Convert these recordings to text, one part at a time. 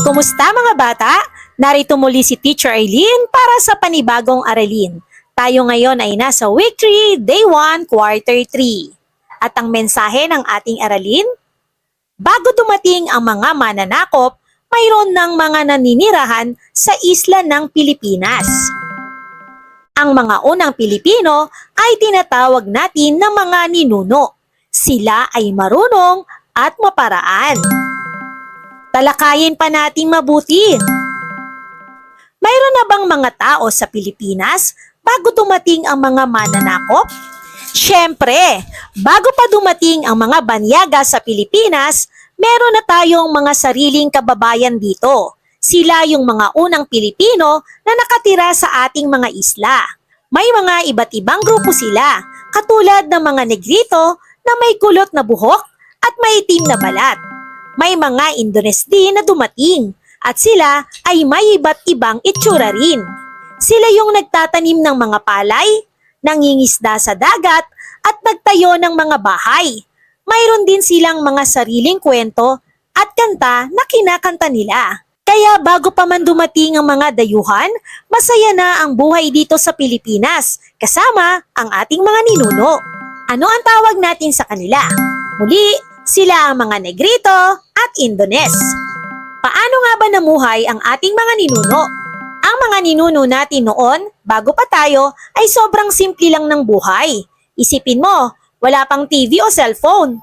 Kumusta mga bata? Narito muli si Teacher Eileen para sa panibagong aralin. Tayo ngayon ay nasa Week 3, Day 1, Quarter 3. At ang mensahe ng ating aralin? Bago dumating ang mga mananakop, mayroon ng mga naninirahan sa isla ng Pilipinas. Ang mga unang Pilipino ay tinatawag natin na mga ninuno. Sila ay marunong at maparaan. Talakayin pa nating mabuti. Mayroon na bang mga tao sa Pilipinas bago dumating ang mga mananakop? Siyempre, bago pa dumating ang mga banyaga sa Pilipinas, meron na tayong mga sariling kababayan dito. Sila yung mga unang Pilipino na nakatira sa ating mga isla. May mga iba't ibang grupo sila, katulad ng mga negrito na may kulot na buhok at maitim na balat. May mga Indones din na dumating at sila ay may iba't ibang itsura rin. Sila yung nagtatanim ng mga palay, nangingisda sa dagat at nagtayo ng mga bahay. Mayroon din silang mga sariling kwento at kanta na kinakanta nila. Kaya bago pa man dumating ang mga dayuhan, masaya na ang buhay dito sa Pilipinas kasama ang ating mga ninuno. Ano ang tawag natin sa kanila? Muli, sila ang mga negrito at Indones. Paano nga ba namuhay ang ating mga ninuno? Ang mga ninuno natin noon, bago pa tayo, ay sobrang simple lang ng buhay. Isipin mo, wala pang TV o cellphone.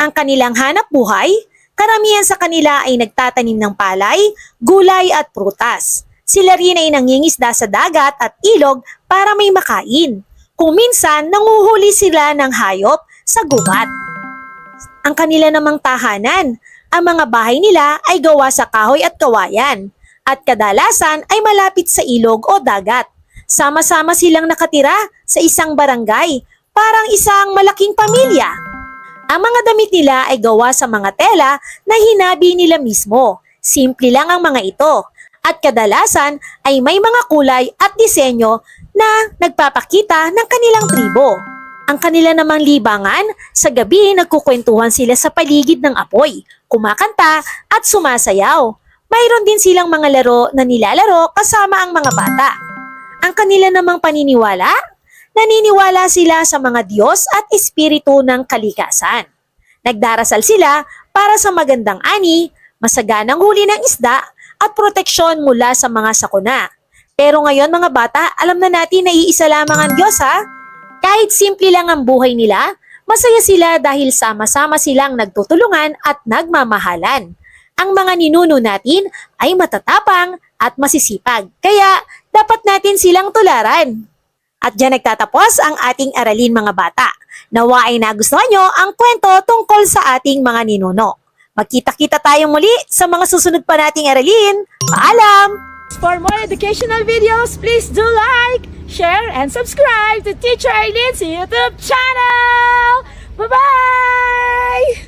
Ang kanilang hanap buhay, karamihan sa kanila ay nagtatanim ng palay, gulay at prutas. Sila rin ay nangingisda sa dagat at ilog para may makain. Kung minsan, nanguhuli sila ng hayop sa gubat. Ang kanila namang tahanan, ang mga bahay nila ay gawa sa kahoy at kawayan. At kadalasan ay malapit sa ilog o dagat. Sama-sama silang nakatira sa isang barangay, parang isang malaking pamilya. Ang mga damit nila ay gawa sa mga tela na hinabi nila mismo. Simple lang ang mga ito. At kadalasan ay may mga kulay at disenyo na nagpapakita ng kanilang tribo. Ang kanila namang libangan, sa gabi nagkukwentuhan sila sa paligid ng apoy, kumakanta at sumasayaw. Mayroon din silang mga laro na nilalaro kasama ang mga bata. Ang kanila namang paniniwala, naniniwala sila sa mga Diyos at Espiritu ng kalikasan. Nagdarasal sila para sa magandang ani, masaganang huli ng isda at proteksyon mula sa mga sakuna. Pero ngayon mga bata, alam na natin na iisa lamang ang Diyos ha. Kahit simple lang ang buhay nila, masaya sila dahil sama-sama silang nagtutulungan at nagmamahalan. Ang mga ninuno natin ay matatapang at masisipag, kaya dapat natin silang tularan. At dyan nagtatapos ang ating aralin mga bata. Nawa ay nagustuhan nyo ang kwento tungkol sa ating mga ninuno. Magkita-kita tayong muli sa mga susunod pa nating aralin. Paalam! For more educational videos, please do like, share, and subscribe to Teacher Eileen's YouTube channel! Bye-bye!